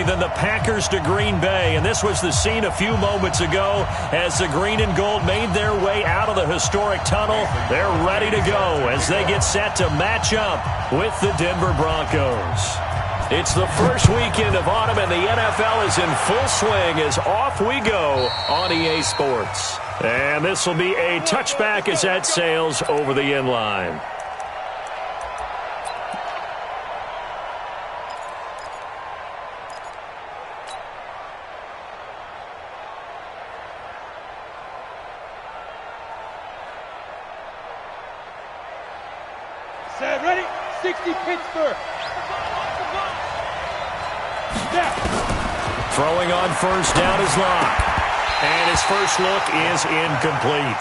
than the Packers to Green Bay. And this was the scene a few moments ago as the green and gold made their way out of the historic tunnel. They're ready to go as they get set to match up with the Denver Broncos. It's the first weekend of autumn, and the NFL is in full swing as off we go on EA Sports. And this will be a touchback as that sails over the end line. Set, ready? 60 Pittsburgh. Snap. Throwing on first down is Locke. And his first look is incomplete.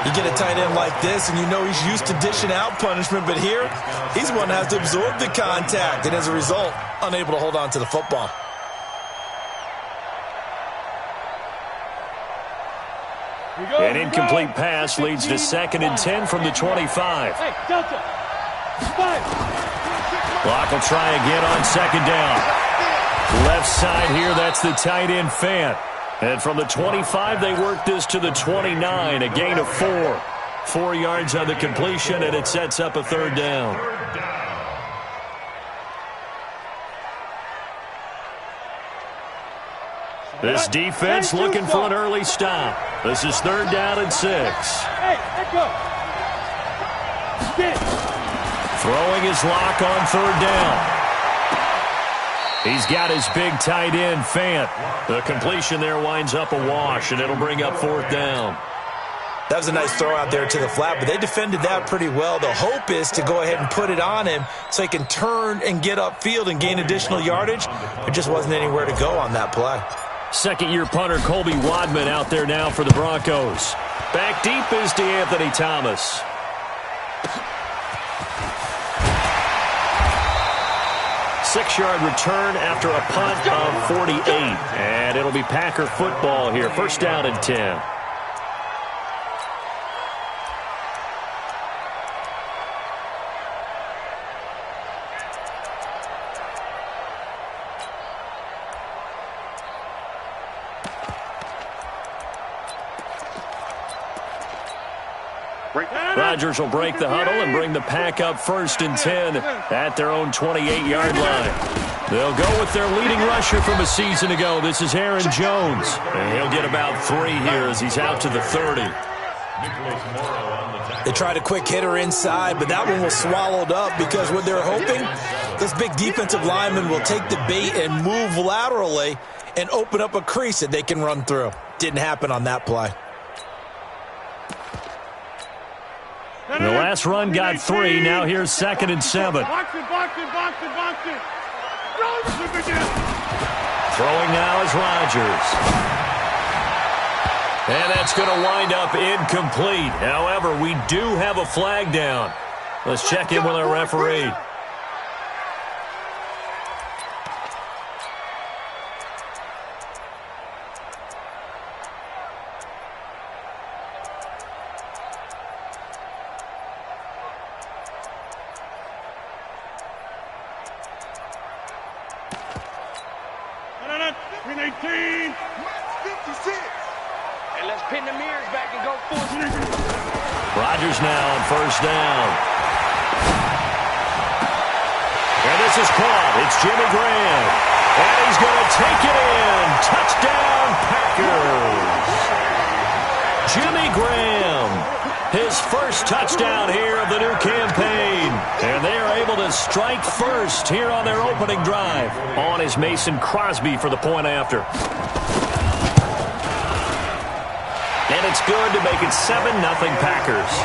You get a tight end like this, and you know he's used to dishing out punishment, but here, he's one that has to absorb the contact, and as a result, unable to hold on to the football. An incomplete pass leads to 2nd and 10 from the 25. Hey, Delta. 5. Locke will try again on 2nd down. Left side here, that's the tight end Fant. And from the 25, they work this to the 29, a gain of 4. 4 yards on the completion, and it sets up a 3rd down. This defense looking for an early stop. This is 3rd down and 6. Hey, let go. Get it. Throwing his Locke on 3rd down. He's got his big tight end, Fant. The completion there winds up a wash, and it'll bring up 4th down. That was a nice throw out there to the flat, but they defended that pretty well. The hope is to go ahead and put it on him so he can turn and get upfield and gain additional yardage. There just wasn't anywhere to go on that play. Second-year punter Colby Wadman out there now for the Broncos. Back deep is DeAnthony Thomas. Six-yard return after a punt of 48. And it'll be Packer football here. 1st down and 10. Rodgers will break the huddle and bring the Pack up 1st and 10 at their own 28-yard line. They'll go with their leading rusher from a season ago. This is Aaron Jones. And he'll get about 3 here as he's out to the 30. They tried a quick hitter inside, but that one was swallowed up because what they're hoping, this big defensive lineman will take the bait and move laterally and open up a crease that they can run through. Didn't happen on that play. The last run got 3. Now here's 2nd and 7. Box it. Throwing now is Rodgers. And that's going to wind up incomplete. However, we do have a flag down. Let's check in with our referee. Rodgers now on 1st down. And this is caught. It's Jimmy Graham. And he's going to take it in. Touchdown, Packers. Jimmy Graham. His first touchdown here of the new campaign. And they are able to strike first here on their opening drive. On is Mason Crosby for the point after. And it's good to make it 7-0 Packers.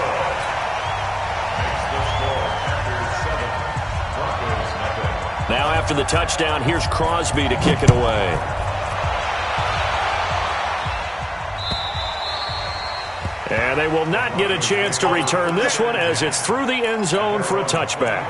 Now after the touchdown, here's Crosby to kick it away. And they will not get a chance to return this one as it's through the end zone for a touchback.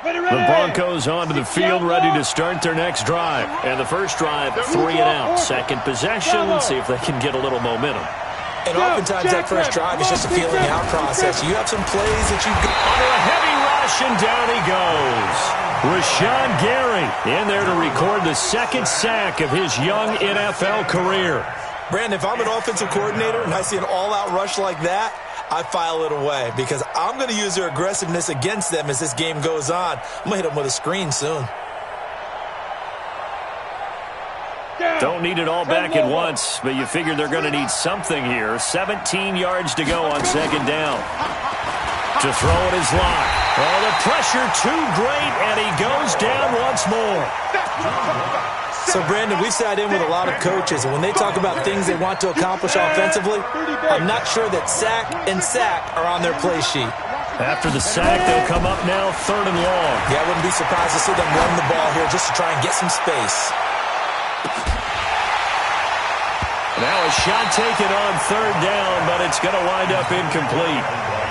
The Broncos onto the field, ready to start their next drive. And the first drive, 3 and out. Second possession, see if they can get a little momentum. And oftentimes that first drive is just a feeling out process. You have some plays that you go under a heavy rush, and down he goes. Rashawn Gary in there to record the second sack of his young NFL career. Brandon, if I'm an offensive coordinator and I see an all-out rush like that, I file it away because I'm going to use their aggressiveness against them as this game goes on. I'm going to hit them with a screen soon. Don't need it all back at once, but you figure they're going to need something here. 17 yards to go on second down. To throw it is Locke. Oh, the pressure too great, and he goes down once more. So, Brandon, we've sat in with a lot of coaches, and when they talk about things they want to accomplish offensively, I'm not sure that sack and sack are on their play sheet. After the sack, they'll come up now third and long. Yeah, I wouldn't be surprised to see them run the ball here just to try and get some space. Now a shot taken on third down, but it's going to wind up incomplete.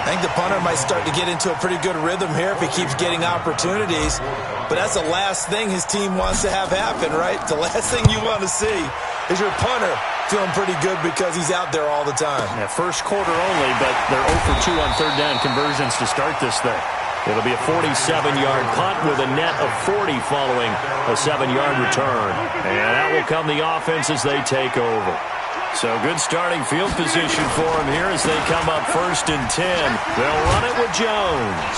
I think the punter might start to get into a pretty good rhythm here if he keeps getting opportunities. But that's the last thing his team wants to have happen, right? The last thing you want to see is your punter feeling pretty good because he's out there all the time. Yeah, first quarter only, but they're 0 for 2 on third down conversions to start this thing. It'll be a 47-yard punt with a net of 40 following a 7-yard return. And out will come the offense as they take over. So good starting field position for them here as they come up 1st and 10. They'll run it with Jones.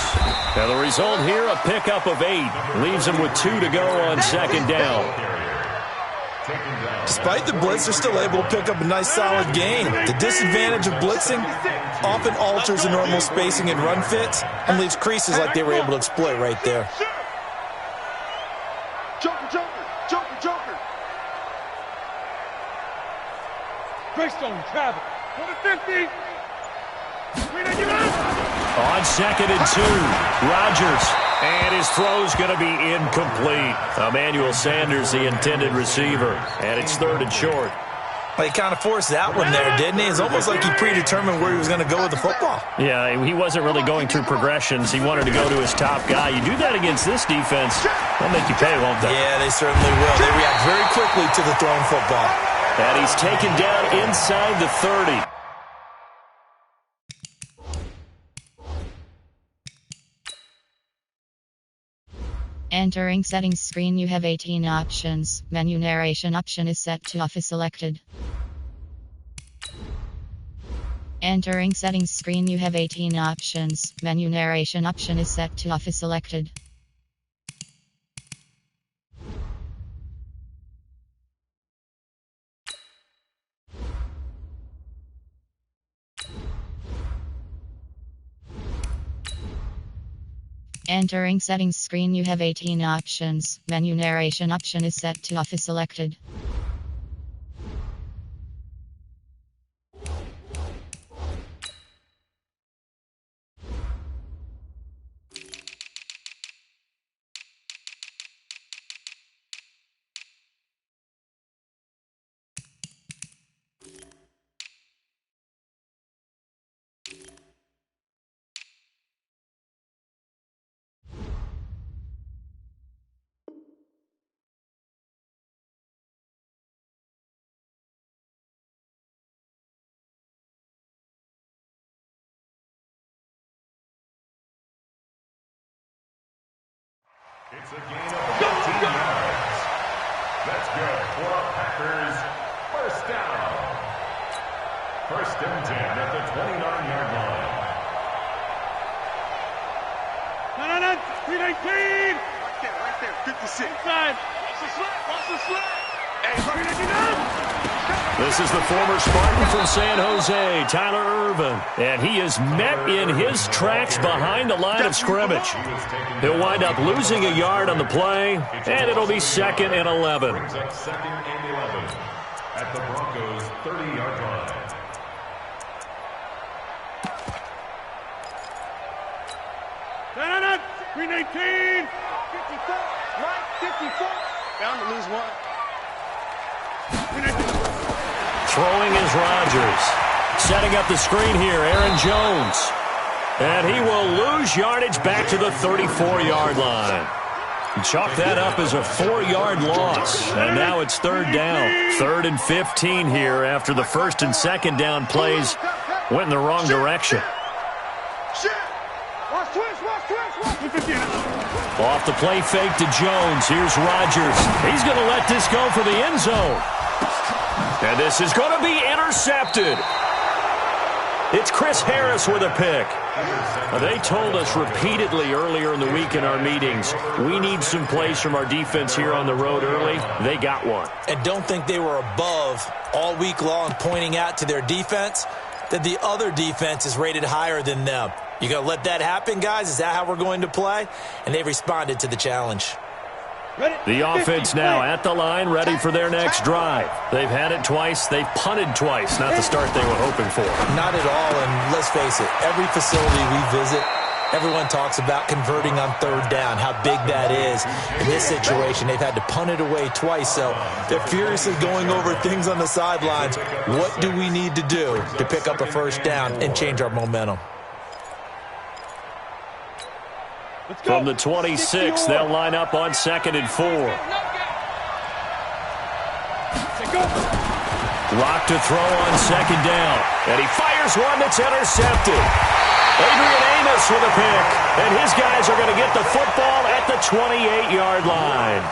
Now the result here, a pickup of 8. Leaves them with 2 to go on second down. Despite the blitz, they're still able to pick up a nice solid gain. The disadvantage of blitzing often alters the normal spacing and run fits and leaves creases like they were able to exploit right there. Joker. Greystone travel. For the 50. On 2nd and 2, Rodgers. And his throw's going to be incomplete. Emmanuel Sanders, the intended receiver. And it's 3rd and short. Well, he kind of forced that one there, didn't he? It's almost like he predetermined where he was going to go with the football. Yeah, he wasn't really going through progressions. He wanted to go to his top guy. You do that against this defense, they'll make you pay, won't they? Yeah, they certainly will. They react very quickly to the thrown football. And he's taken down inside the 30. Entering settings screen, you have 18 options. Menu narration option is set to off is selected. Entering settings screen, you have 18 options. Menu narration option is set to off is selected. Entering settings screen, you have 18 options. Menu narration option is set to off is selected. It's a gain of 15 yards. That's good for a Packers first down. 1st and 10 at the 29-yard line. No, 319. Right there, 56. Inside. Watch the slide. Hey, This is the former Spartan from San Jose, Tyler Irvin. And he is met in his tracks behind the line of scrimmage. He'll wind up losing a yard on the play, and it'll be 2nd and 11. Brings up 2nd and 11 at the Broncos' 30-yard line. No, 319. 54. Right, 54. Bound to lose one. Throwing is Rodgers. Setting up the screen here, Aaron Jones. And he will lose yardage back to the 34-yard line. Chalk that up as a 4-yard loss. And now it's third down. 3rd and 15 here after the first and second down plays went in the wrong direction. Off the play fake to Jones. Here's Rodgers. He's going to let this go for the end zone. And this is going to be intercepted. It's Chris Harris with a pick. They told us repeatedly earlier in the week in our meetings, we need some plays from our defense here on the road early. They got one. And don't think they were above all week long pointing out to their defense that the other defense is rated higher than them. You going to let that happen, guys? Is that how we're going to play? And they responded to the challenge. The offense now at the line, ready for their next drive. They've had it twice. They've punted twice. Not the start they were hoping for. Not at all, and let's face it, every facility we visit, everyone talks about converting on third down, how big that is. In this situation, they've had to punt it away twice, so they're furiously going over things on the sidelines. What do we need to do to pick up a first down and change our momentum? From the 26, they'll line up on 2nd and 4. Rock to throw on 2nd down. And he fires one that's intercepted. Adrian Amos with a pick. And his guys are going to get the football at the 28-yard line.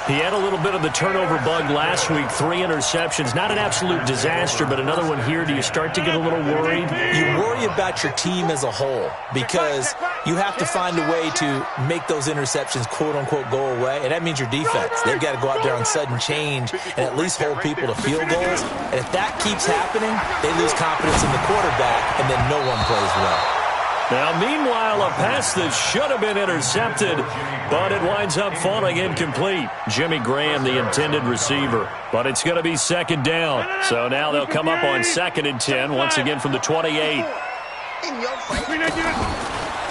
He had a little bit of the turnover bug last week. 3 interceptions. Not an absolute disaster, but another one here. Do you start to get a little worried? You worry about your team as a whole because you have to find a way to make those interceptions, quote-unquote, go away. And that means your defense. They've got to go out there on sudden change and at least hold people to field goals. And if that keeps happening, they lose confidence in the quarterback, and then no one plays well. Now, meanwhile, a pass that should have been intercepted, but it winds up falling incomplete. Jimmy Graham, the intended receiver, but it's going to be 2nd down. So now they'll come up on 2nd and 10, once again from the 28.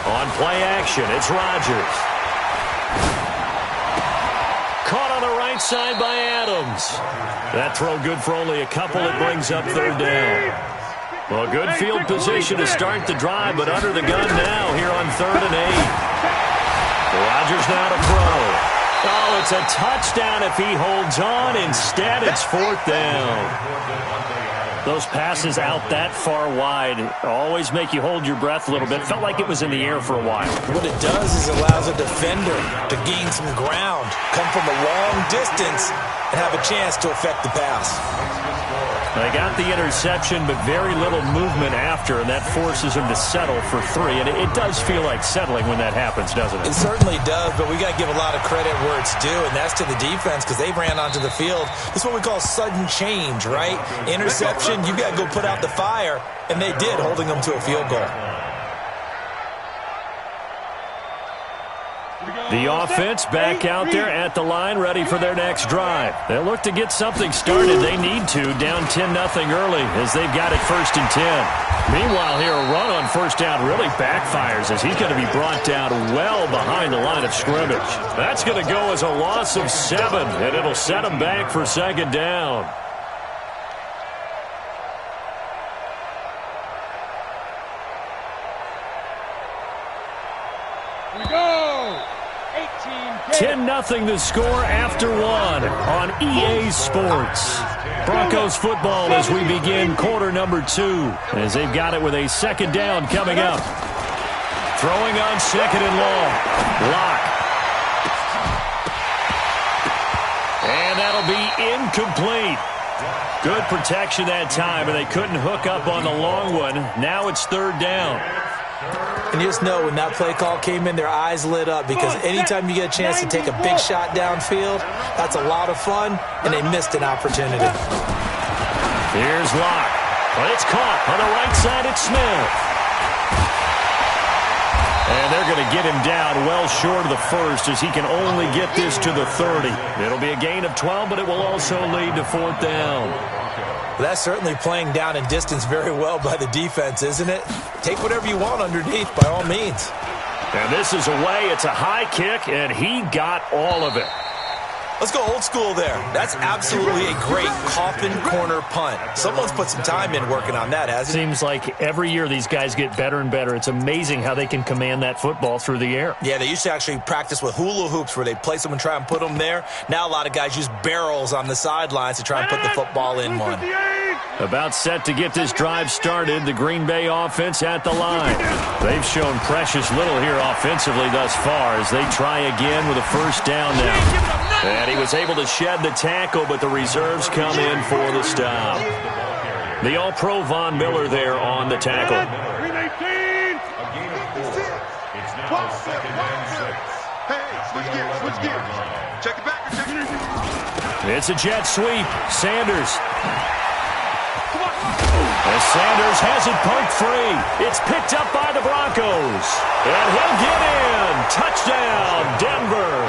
On play action, it's Rodgers. Caught on the right side by Adams. That throw good for only a couple. It brings up 3rd down. Well, good field position to start the drive, but under the gun now here on 3rd and 8. Rodgers now to throw. Oh, it's a touchdown if he holds on. Instead, it's 4th down. Those passes out that far wide always make you hold your breath a little bit. Felt like it was in the air for a while. What it does is allows a defender to gain some ground, come from a long distance, and have a chance to affect the pass. They got the interception, but very little movement after, and that forces them to settle for 3. And it does feel like settling when that happens, doesn't it? It certainly does, but we got to give a lot of credit where it's due, and that's to the defense because they ran onto the field. This is what we call sudden change, right? Interception, you got to go put out the fire, and they did, holding them to a field goal. The offense back out there at the line, ready for their next drive. They'll look to get something started. They need to, down 10-0 early as they've got it 1st and 10. Meanwhile, here, a run on 1st down really backfires as he's going to be brought down well behind the line of scrimmage. That's going to go as a loss of 7, and it'll set him back for 2nd down. Here we go. 10-0 the score after 1 on EA Sports. Broncos football as we begin quarter number 2 as they've got it with a 2nd down coming up. Throwing on 2nd and long. Lock. And that'll be incomplete. Good protection that time, and they couldn't hook up on the long one. Now it's 3rd down. And you just know when that play call came in, their eyes lit up because anytime you get a chance to take a big shot downfield, that's a lot of fun, and they missed an opportunity. Here's Locke. But it's caught on the right side. It's Smith. And they're going to get him down well short of the 1st as he can only get this to the 30. It'll be a gain of 12, but it will also lead to 4th down. Well, that's certainly playing down in distance very well by the defense, isn't it? Take whatever you want underneath, by all means. And this is away. It's a high kick, and he got all of it. Let's go old school there. That's absolutely a great coffin corner punt. Someone's put some time in working on that, hasn't he? Seems like every year these guys get better and better. It's amazing how they can command that football through the air. Yeah, they used to actually practice with hula hoops where they'd place them and try and put them there. Now a lot of guys use barrels on the sidelines to try and put the football in one. About set to get this drive started, the Green Bay offense at the line. They've shown precious little here offensively thus far as they try again with a first down now. And he was able to shed the tackle, but the reserves come in for the stop. The All-Pro Von Miller there on the tackle. A gain of 4. It's now 2nd and 6. Hey, switch gears. Check it back. Check it. It's a jet sweep. Sanders. As Sanders has it poked free. It's picked up by the Broncos. And he'll get in. Touchdown, Denver.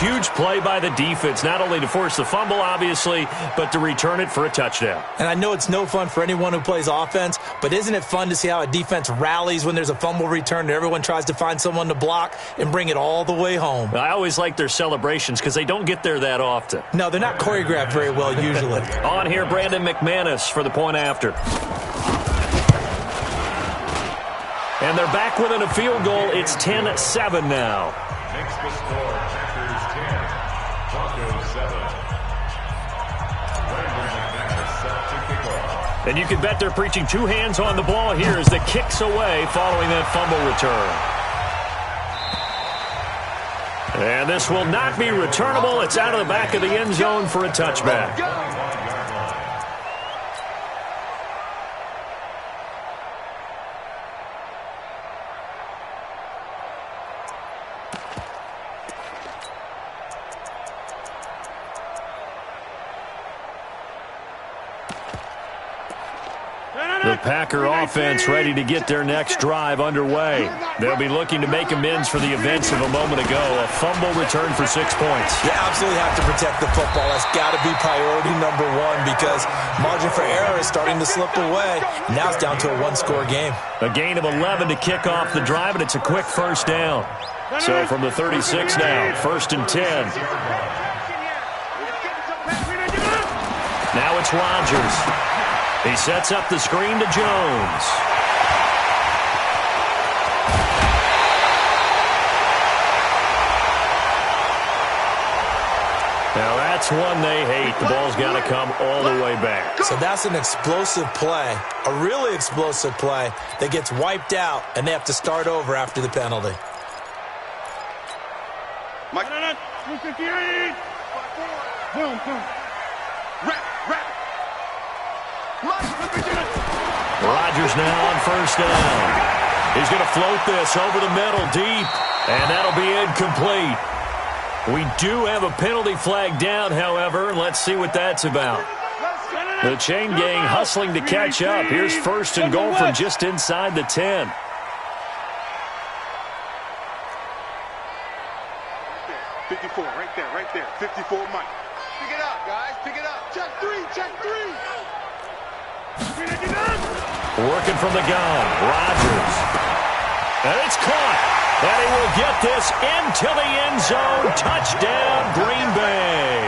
Huge play by the defense, not only to force the fumble, obviously, but to return it for a touchdown. And I know it's no fun for anyone who plays offense, but isn't it fun to see how a defense rallies when there's a fumble return and everyone tries to find someone to block and bring it all the way home? I always like their celebrations because they don't get there that often. No, they're not choreographed very well usually. On here, Brandon McManus for the point after. And they're back within a field goal. It's 10-7 now. Makes the score. Packers 10. Broncos 7. Brandon McManus set to kick off. And you can bet they're preaching two hands on the ball here as the kick's away following that fumble return. And this will not be returnable. It's out of the back of the end zone for a touchback. The Packer offense ready to get their next drive underway. They'll be looking to make amends for the events of a moment ago. A fumble return for 6 points. You absolutely have to protect the football. That's got to be priority number one because margin for error is starting to slip away. Now it's down to a one-score game. A gain of 11 to kick off the drive, and it's a quick first down. So from the 36 now, 1st and 10. Now it's Rodgers. He sets up the screen to Jones. Now that's one they hate. The ball's got to come all the way back. So that's an explosive play, a really explosive play that gets wiped out, and they have to start over after the penalty. Mike. 258. Boom. Rap. Rodgers now on first down. He's going to float this over the middle deep, and that'll be incomplete. We do have a penalty flag down, however, and let's see what that's about. The chain gang hustling to catch up. Here's 1st and goal from just inside the 10. Right there. 54, Mike. Pick it up, guys. Pick it up. Check three. Working from the gun, Rodgers. And it's caught. And he will get this into the end zone. Touchdown, Green Bay.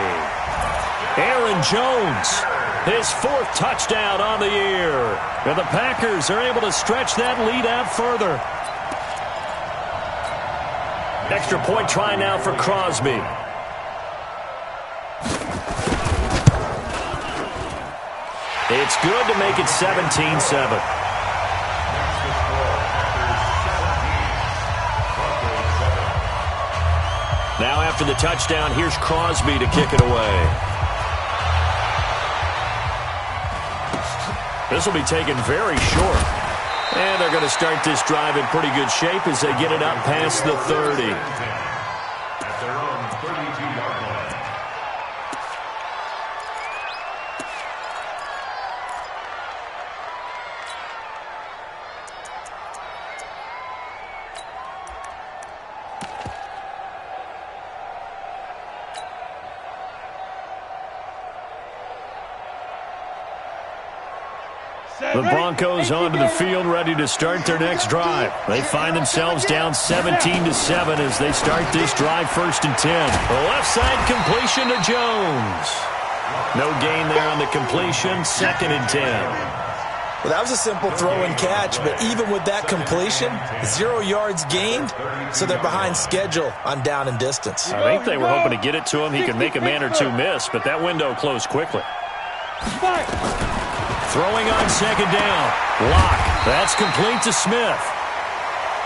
Aaron Jones, his 4th touchdown on the year. And the Packers are able to stretch that lead out further. Extra point try now for Crosby. It's good to make it 17-7. Now after the touchdown, here's Crosby to kick it away. This will be taken very short. And they're going to start this drive in pretty good shape as they get it up past the 30. At their own 32-yard line. The Broncos onto the field, ready to start their next drive. They find themselves down 17-7 as they start this drive, 1st and 10. The left side completion to Jones. No gain there on the completion, 2nd and 10. Well, that was a simple throw and catch, but even with that completion, 0 yards gained, so they're behind schedule on down and distance. I think they were hoping to get it to him. He could make a man or two miss, but that window closed quickly. Throwing on 2nd down. Lock. That's complete to Smith.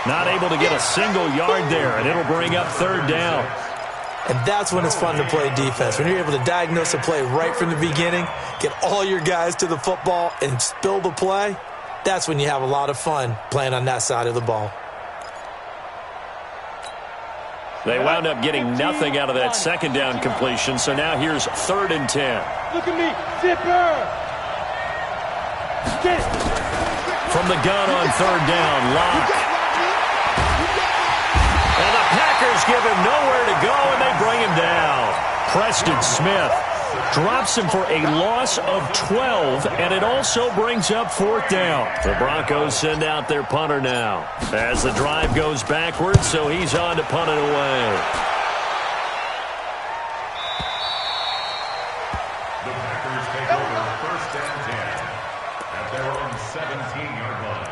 Not able to get a single yard there, and it'll bring up 3rd down. And that's when it's fun to play defense. When you're able to diagnose a play right from the beginning, get all your guys to the football, and spill the play, that's when you have a lot of fun playing on that side of the ball. They wound up getting nothing out of that 2nd down completion, so now here's 3rd and 10. Look at me, zipper! From the gun on 3rd down, Lock. And the Packers give him nowhere to go, and they bring him down. Preston Smith drops him for a loss of 12, and it also brings up 4th down. The Broncos send out their punter now as the drive goes backwards, so he's on to punt it away. The Packers take over 1st and 10 at their own 17-yard line.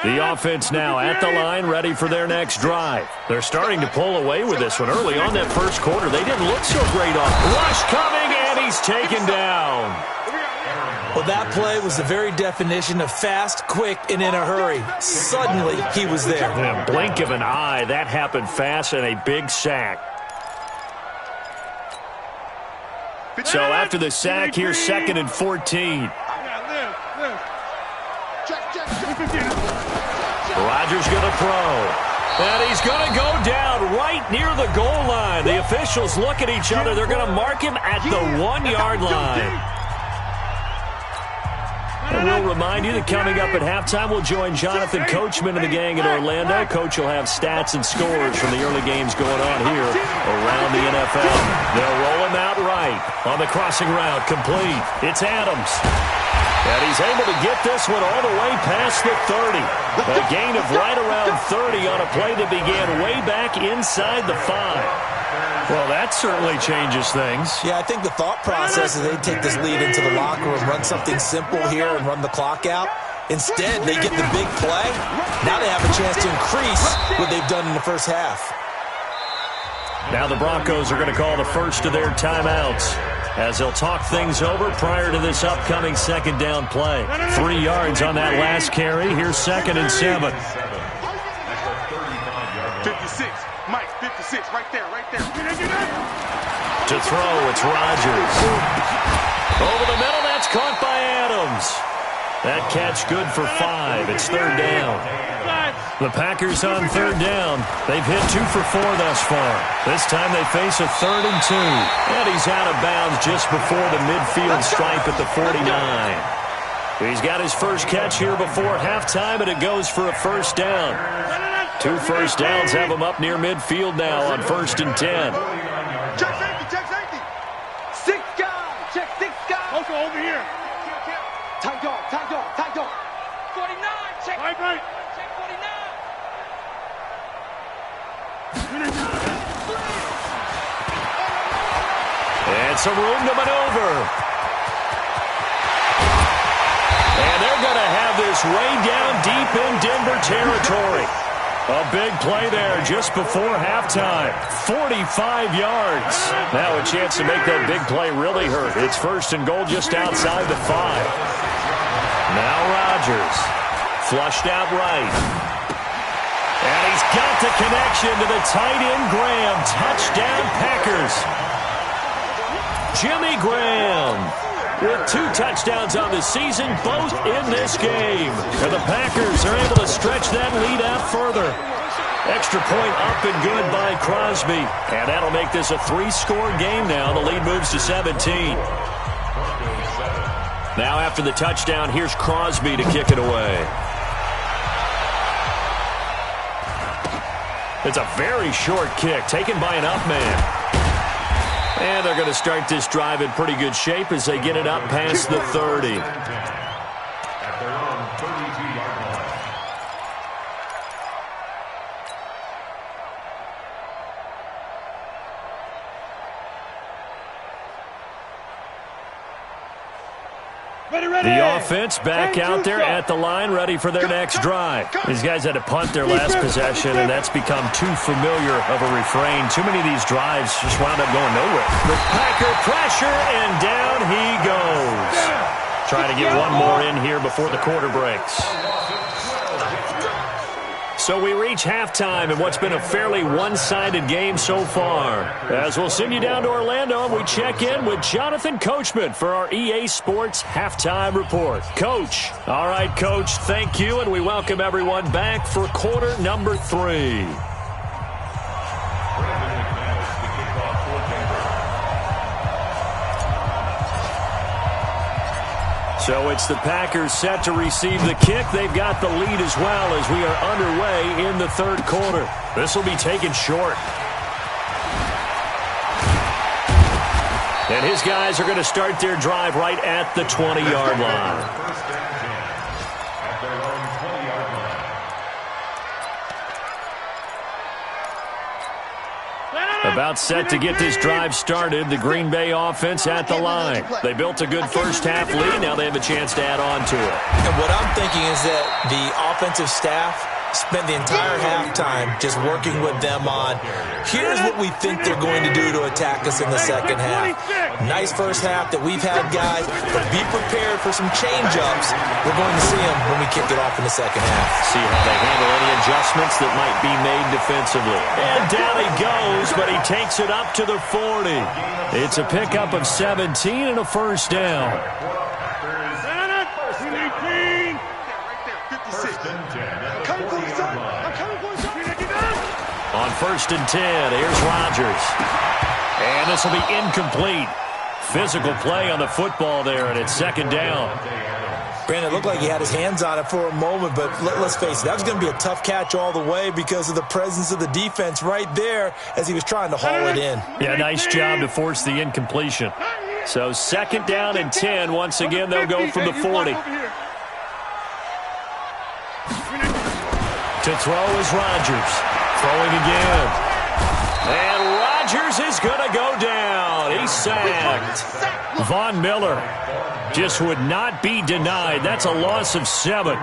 The offense now at the line, ready for their next drive. They're starting to pull away with this one. Early on that 1st quarter, they didn't look so great on. Rush coming, and he's taken down. Well, that play was the very definition of fast, quick, and in a hurry. Suddenly, he was there. In a blink of an eye, that happened fast, and a big sack. So after the sack, here's 2nd and 14. Rodgers going to throw. And he's going to go down right near the goal line. The officials look at each other. They're going to mark him at the 1-yard line. And we'll remind you that coming up at halftime, we'll join Jonathan Coachman and the gang in Orlando. Coach will have stats and scores from the early games going on here around the NFL. They'll roll him out right on the crossing route. Complete. It's Adams. And he's able to get this one all the way past the 30. A gain of right around 30 on a play that began way back inside the 5. Well, that certainly changes things. Yeah, I think the thought process is they take this lead into the locker room, run something simple here and run the clock out. Instead, they get the big play. Now they have a chance to increase what they've done in the first half. Now the Broncos are going to call the first of their timeouts as they'll talk things over prior to this upcoming 2nd down play. 3 yards on that last carry. Here's 2nd and 7. 56. Mike, 56. Right there, right there. To throw, it's Rodgers. Over the middle, that's caught by Adams. That catch good for 5. It's 3rd down. The Packers on 3rd down. They've hit 2 for 4 thus far. This time they face a 3rd and 2. And he's out of bounds just before the midfield stripe at the 49. He's got his first catch here before halftime, and it goes for a 1st down. 2 first downs have him up near midfield now on 1st and 10. Check safety, check safety. 6 guys, check 6 guys. Also over here. Tight dog, tight dog, tight dog. 49, check. Right. Check 49. And some room to maneuver. And they're going to have this way down deep in Denver territory. A big play there just before halftime. 45 yards. Now a chance to make that big play really hurt. It's 1st and goal just outside the 5. Now Rodgers. Flushed out right. And he's got the connection to the tight end Graham. Touchdown Packers. Jimmy Graham with 2 touchdowns on the season, both in this game. And the Packers are able to stretch that lead out further. Extra point up and good by Crosby. And that'll make this a 3-score game now. The lead moves to 17. Now after the touchdown, here's Crosby to kick it away. It's a very short kick taken by an up man. And they're going to start this drive in pretty good shape as they get it up past the 30. At their own 32-yard line. The offense back out there at the line, ready for their next drive. These guys had to punt their last possession, and that's become too familiar of a refrain. Too many of these drives just wound up going nowhere. The Packer pressure, and down he goes. Trying to get one more in here before the quarter breaks. So we reach halftime in what's been a fairly one-sided game so far. As we'll send you down to Orlando, and we check in with Jonathan Coachman for our EA Sports Halftime Report. Coach. All right, Coach, thank you, and we welcome everyone back for quarter number 3. So it's the Packers set to receive the kick. They've got the lead as well as we are underway in the third quarter. This will be taken short. And his guys are going to start their drive right at the 20-yard line. First and 10 at their own 20-yard line. About set to get this drive started. The Green Bay offense at the line. They built a good first-half lead. Now they have a chance to add on to it. And what I'm thinking is that the offensive staff spent the entire halftime just working with them on, here's what we think they're going to do to attack us in the second half. Nice first half that we've had, guys, but be prepared for some change-ups. We're going to see them when we kick it off in the second half. See how they handle any adjustments that might be made defensively. And down he goes, but he takes it up to the 40. It's a pickup of 17 and a first down. On first and 10, here's Rodgers. And this will be incomplete. Physical play on the football there, and it's second down. Brandon, it looked like he had his hands on it for a moment, but let's face it, that was going to be a tough catch all the way because of the presence of the defense right there as he was trying to haul it in. Yeah, nice job to force the incompletion. So second down and 10. Once again, they'll go from the 40. To throw is Rodgers. Throwing again. And Rodgers is going to go down. He's sacked. Von Miller just would not be denied. That's a loss of 7.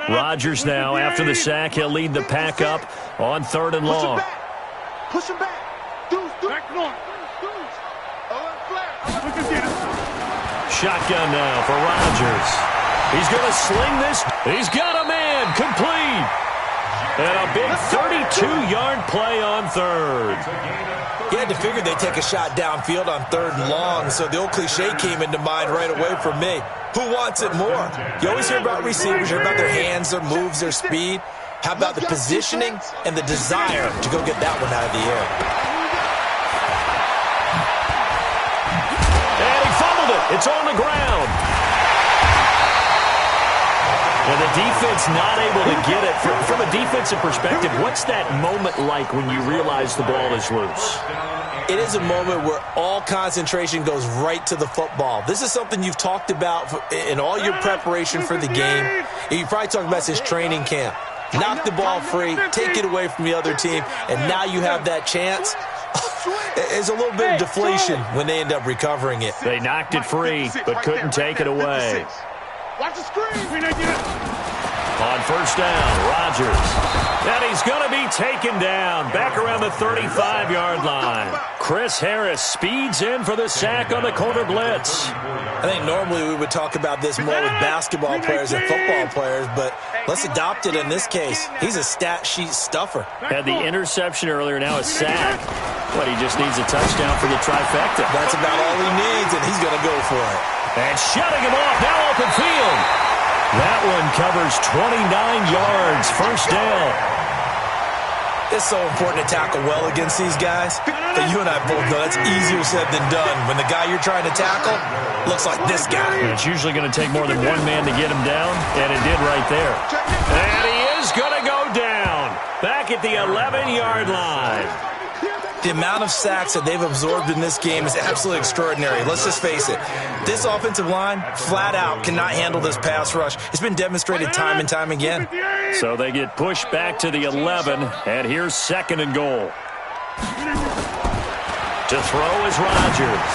Rodgers now, after the sack, he'll lead the pack up on 3rd and long. Push him back. Shotgun now for Rodgers. He's going to sling this. He's got a man. Complete. And a big 32-yard play on 3rd. You had to figure they'd take a shot downfield on 3rd and long, so the old cliche came into mind right away for me. Who wants it more? You always hear about receivers, you hear about their hands, their moves, their speed. How about the positioning and the desire to go get that one out of the air? And he fumbled it. It's on the ground. And the defense not able to get it. From a defensive perspective, what's that moment like when you realize the ball is loose? It is a moment where all concentration goes right to the football. This is something you've talked about in all your preparation for the game. You probably talked about this training camp. Knock the ball free, take it away from the other team, and now you have that chance. There's a little bit of deflation when they end up recovering it. They knocked it free, but couldn't take it away. Watch the screen. On first down, Rodgers. And he's going to be taken down back around the 35-yard line. Chris Harris speeds in for the sack on the corner blitz. I think normally we would talk about this more with basketball players and football players, but let's adopt it in this case. He's a stat sheet stuffer. Had the interception earlier, now a sack. But he just needs a touchdown for the trifecta. That's about all he needs, and he's going to go for it. And shutting him off, now open field. That one covers 29 yards, first down. It's so important to tackle well against these guys, but you and I both know that's easier said than done when the guy you're trying to tackle looks like this guy. And it's usually going to take more than one man to get him down, and it did right there. And he is going to go down back at the 11-yard line. The amount of sacks that they've absorbed in this game is absolutely extraordinary. Let's just face it. This offensive line, flat out, cannot handle this pass rush. It's been demonstrated time and time again. So they get pushed back to the 11, and here's 2nd and goal. To throw is Rodgers.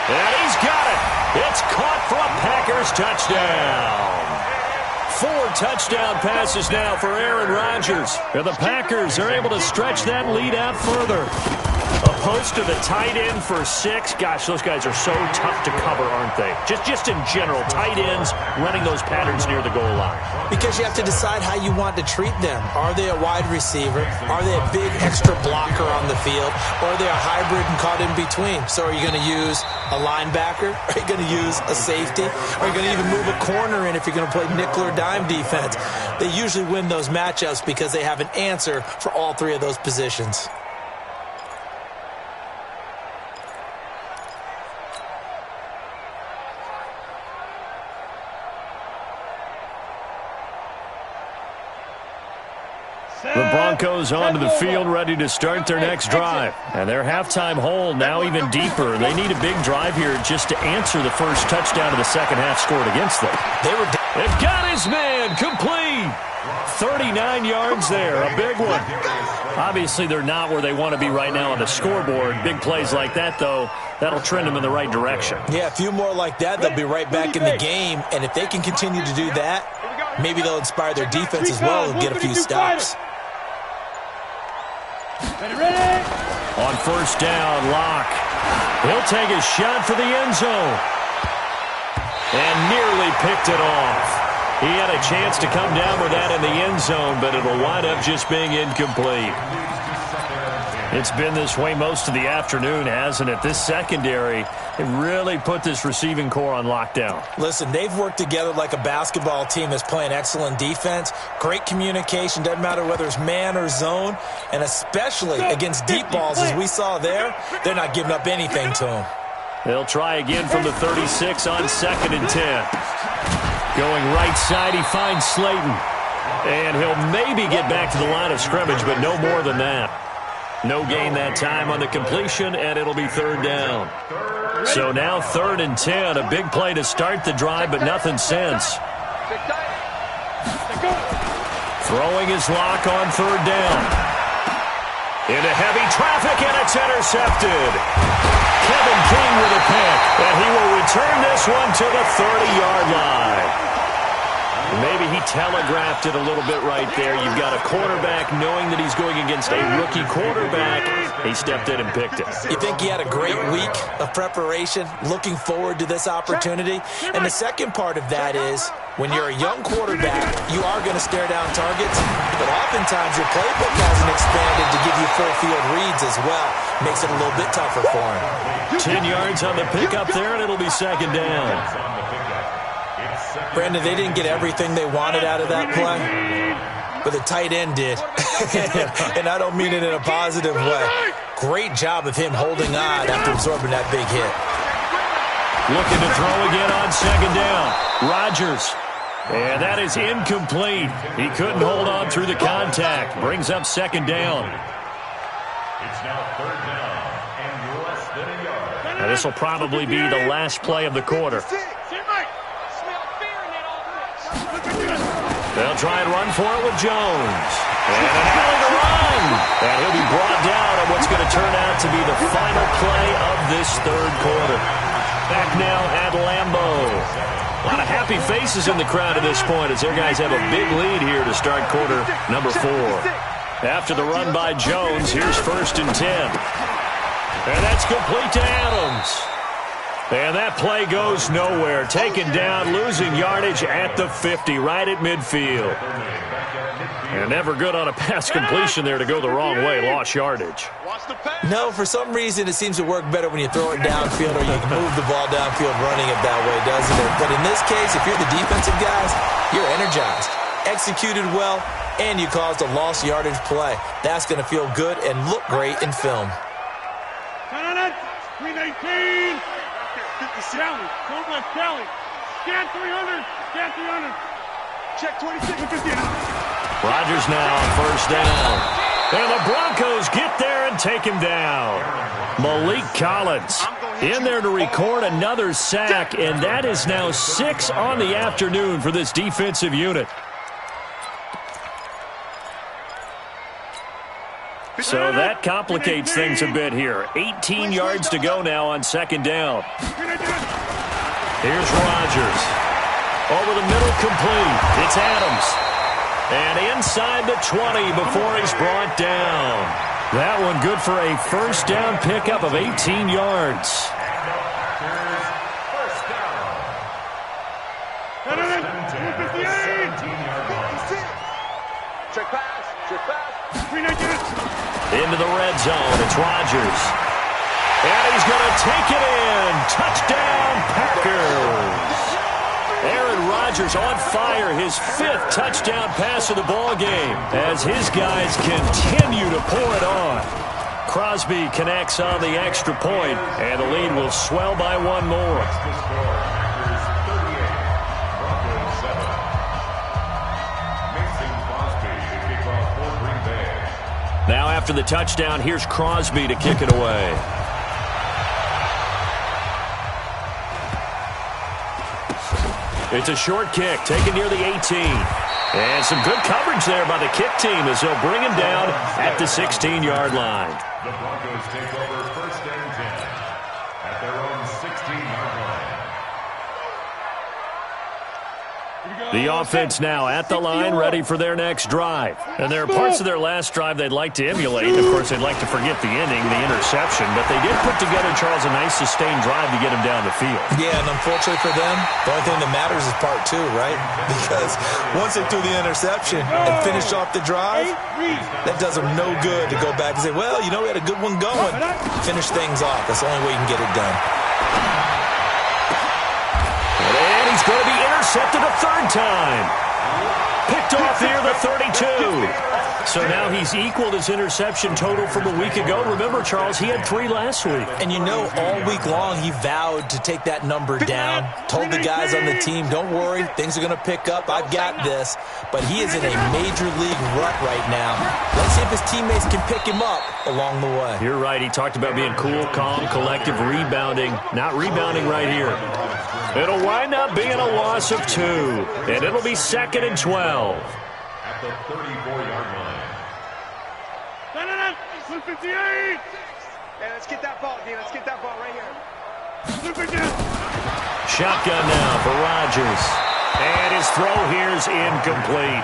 And he's got it. It's caught for a Packers touchdown. 4 touchdown passes now for Aaron Rodgers. And the Packers are able to stretch that lead out further. A post to the tight end for 6. Gosh, those guys are so tough to cover, aren't they? Just in general, tight ends running those patterns near the goal line. Because you have to decide how you want to treat them. Are they a wide receiver? Are they a big extra blocker on the field? Or are they a hybrid and caught in between? So are you going to use a linebacker? Are you going to use a safety? Are you going to even move a corner in if you're going to play nickel or dime defense? They usually win those matchups because they have an answer for all 3 of those positions. The Broncos onto the field, ready to start their next drive. And their halftime hole now even deeper. They need a big drive here just to answer the first touchdown of the second half scored against them. They've got his man complete. 39 yards there, a big one. Obviously, they're not where they want to be right now on the scoreboard. Big plays like that, though, that'll trend them in the right direction. Yeah, a few more like that, they'll be right back in the game. And if they can continue to do that, maybe they'll inspire their defense as well and get a few stops. On first down, Locke. He'll take a shot for the end zone. And nearly picked it off. He had a chance to come down with that in the end zone, but it'll wind up just being incomplete. It's been this way most of the afternoon, hasn't it? This secondary, it really put this receiving core on lockdown. Listen, they've worked together like a basketball team that's playing excellent defense. Great communication, doesn't matter whether it's man or zone, and especially against deep balls as we saw there, they're not giving up anything to them. They'll try again from the 36 on 2nd and 10. Going right side, he finds Slayton. And he'll maybe get back to the line of scrimmage, but no more than that. No gain that time on the completion, and it'll be 3rd down. So now 3rd and 10, a big play to start the drive, but nothing since. Throwing his Lock on 3rd down. Into heavy traffic, and it's intercepted. Kevin King with a pick, and he will return this one to the 30-yard line. Maybe he telegraphed it a little bit right there. You've got a quarterback knowing that he's going against a rookie quarterback. He stepped in and picked it. You think he had a great week of preparation, looking forward to this opportunity? And the second part of that is, when you're a young quarterback, you are going to stare down targets, but oftentimes your playbook hasn't expanded to give you full field reads as well. Makes it a little bit tougher for him. 10 yards on the pickup there, and it'll be 2nd down. Brandon, they didn't get everything they wanted out of that play, but the tight end did. And I don't mean it in a positive way. Great job of him holding on after absorbing that big hit. Looking to throw again on 2nd down. Rodgers. And that is incomplete. He couldn't hold on through the contact. Brings up 2nd down. It's now 3rd down and less than a yard. Now this will probably be the last play of the quarter. They'll try and run for it with Jones. And an alley to run. And he'll be brought down on what's going to turn out to be the final play of this 3rd quarter. Back now at Lambeau. A lot of happy faces in the crowd at this point as their guys have a big lead here to start quarter number 4. After the run by Jones, here's 1st and 10. And that's complete to Adams. And that play goes nowhere. Taken down, losing yardage at the 50, right at midfield. And never good on a pass completion there to go the wrong way. Lost yardage. No, for some reason it seems to work better when you throw it downfield or you can move the ball downfield running it that way, doesn't it? But in this case, if you're the defensive guys, you're energized. executed well, and you caused a lost yardage play. That's going to feel good and look great in film. 319. Kelly, don't let Kelly. Scan 300. Scan 300. Check 26. Rodgers now on first down. And the Broncos get there and take him down. Malik Collins in there to record another sack, and that is now 6 on the afternoon for this defensive unit. So that complicates things a bit here. 18 yards to go now on second down. Here's Rodgers. Over the middle, complete. It's Adams. And inside the 20 before he's brought down. That one good for a first down pickup of 18 yards. First down. First and 10 at the 17-yard line. Check pass. Check pass. Into the red zone. It's Rodgers. And he's going to take it in. Touchdown, Packers. Aaron Rodgers on fire, his 5th touchdown pass of the ball game as his guys continue to pour it on. Crosby connects on the extra point, and the lead will swell by one more. The score, Packers 38, Broncos 7. Mason Crosby to kick off for Green Bay. Now after the touchdown, here's Crosby to kick it away. It's a short kick, taken near the 18. And some good coverage there by the kick team as they'll bring him down at the 16-yard line. The Broncos take over first and 10 at their own 16-yard line. The offense now at the line, ready for their next drive. And there are parts of their last drive they'd like to emulate. Of course, they'd like to forget the ending, the interception. But they did put together, Charles, a nice sustained drive to get him down the field. Yeah, and unfortunately for them, the only thing that matters is part 2, right? Because once they threw the interception and finished off the drive, that does them no good to go back and say, well, you know, we had a good one going. Finish things off. That's the only way you can get it done. And he's going to be intercepted a 3rd time. Picked off near the 32. So now he's equaled his interception total from a week ago. Remember, Charles, he had 3 last week. And you know, all week long he vowed to take that number down. Told the guys on the team, don't worry, things are going to pick up. I've got this. But he is in a major league rut right now. Let's see if his teammates can pick him up along the way. You're right. He talked about being cool, calm, collective, rebounding. Not rebounding right here. It'll wind up being a loss of 2. And it'll be 2nd and 12. At the 34-yard line. 158. Hey, let's get that ball, D. Let's get that ball right here. Shotgun now for Rodgers. And his throw here's incomplete.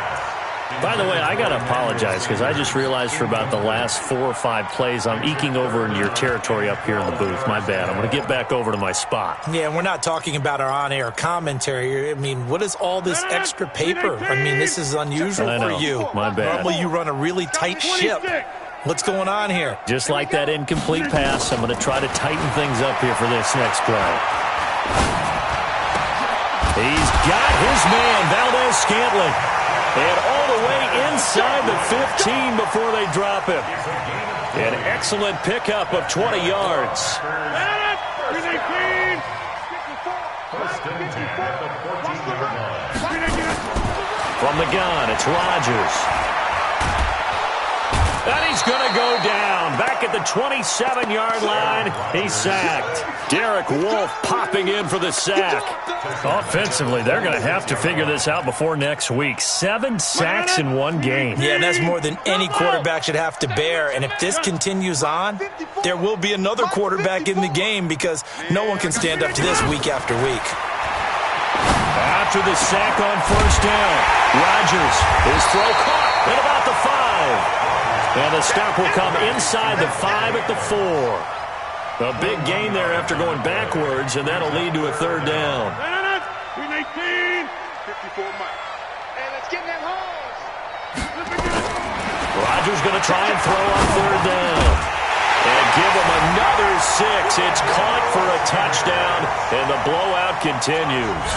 By the way, I got to apologize because I just realized for about the last 4 or 5 plays, I'm eking over into your territory up here in the booth. My bad. I'm going to get back over to my spot. Yeah, and we're not talking about our on-air commentary. I mean, what is all this extra paper? I mean, this is unusual for you. My bad. Normally you run a really tight ship. What's going on here? Just like that incomplete pass, I'm going to try to tighten things up here for this next play. He's got his man, Valdez-Scantling. And all the way inside the 15 before they drop him. An excellent pickup of 20 yards. First and 10 at the 14-yard line. From the gun, it's Rodgers. And he's going to go down. Back at the 27-yard line, he's sacked. Derek Wolfe popping in for the sack. Offensively, they're going to have to figure this out before next week. 7 sacks in one game. Yeah, that's more than any quarterback should have to bear. And if this continues on, there will be another quarterback in the game because no one can stand up to this week after week. After the sack on first down, Rodgers, his throw caught at about the 5. And the stop will come inside the 5 at the 4. A big gain there after going backwards, and that'll lead to a 3rd down. 319. 54 Mike. Hey, let's get in that holes. Rodgers going to try and throw on 3rd down. And give him another 6. It's caught for a touchdown, and the blowout continues.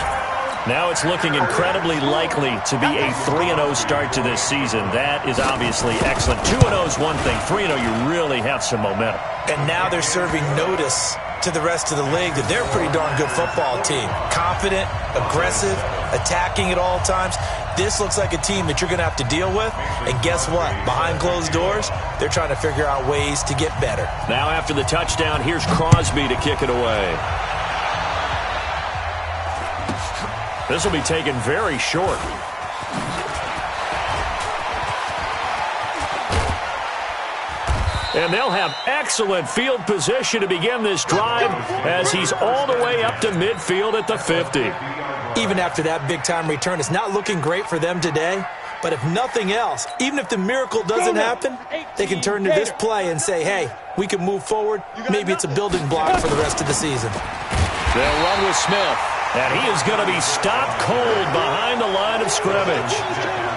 Now it's looking incredibly likely to be a 3-0 start to this season. That is obviously excellent. 2-0 is one thing. 3-0, you really have some momentum. And now they're serving notice to the rest of the league that they're a pretty darn good football team. Confident, aggressive, attacking at all times. This looks like a team that you're going to have to deal with. And guess what? Behind closed doors, they're trying to figure out ways to get better. Now after the touchdown, here's Crosby to kick it away. This will be taken very short. And they'll have excellent field position to begin this drive as he's all the way up to midfield at the 50. Even after that big-time return, it's not looking great for them today. But if nothing else, even if the miracle doesn't happen, they can turn to this play and say, hey, we can move forward. Maybe it's a building block for the rest of the season. They'll run with Smith. And he is going to be stopped cold behind the line of scrimmage.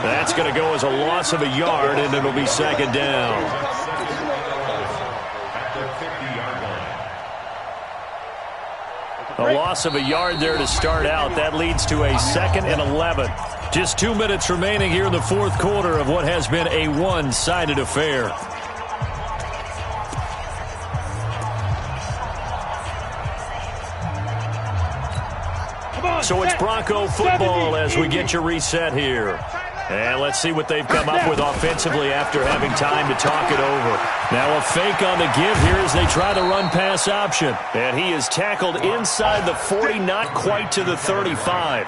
That's going to go as a loss of a yard, and it'll be second down. A loss of a yard there to start out. That leads to a 2nd and 11. Just 2 minutes remaining here in the fourth quarter of what has been a one-sided affair. So it's Bronco football as we get you reset here. And let's see what they've come up with offensively after having time to talk it over. Now a fake on the give here as they try the run-pass option. And he is tackled inside the 40, not quite to the 35.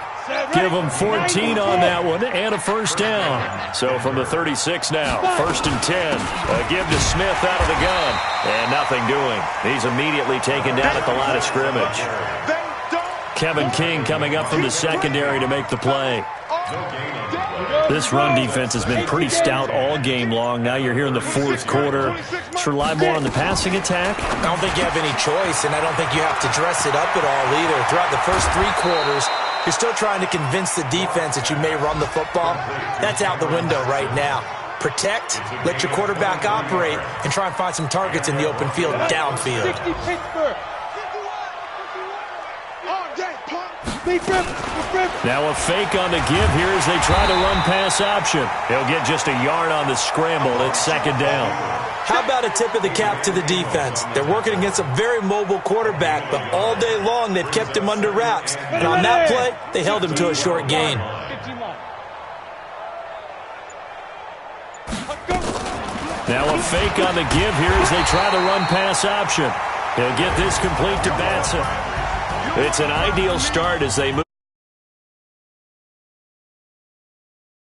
Give him 14 on that one and a first down. So from the 36 now, 1st and 10. A give to Smith out of the gun. And nothing doing. He's immediately taken down at the line of scrimmage. Kevin King coming up from the secondary to make the play. This run defense has been pretty stout all game long. Now you're here in the fourth quarter. Let's rely more on the passing attack. I don't think you have any choice, and I don't think you have to dress it up at all either. Throughout the first 3 quarters, you're still trying to convince the defense that you may run the football. That's out the window right now. Protect, let your quarterback operate, and try and find some targets in the open field downfield. Now a fake on the give here as they try the run-pass option. He'll get just a yard on the scramble. It's second down. How about a tip of the cap to the defense? They're working against a very mobile quarterback, but all day long they've kept him under wraps. And on that play, they held him to a short gain. Now a fake on the give here as they try the run-pass option. He'll get this complete to Batson. It's an ideal start as they move.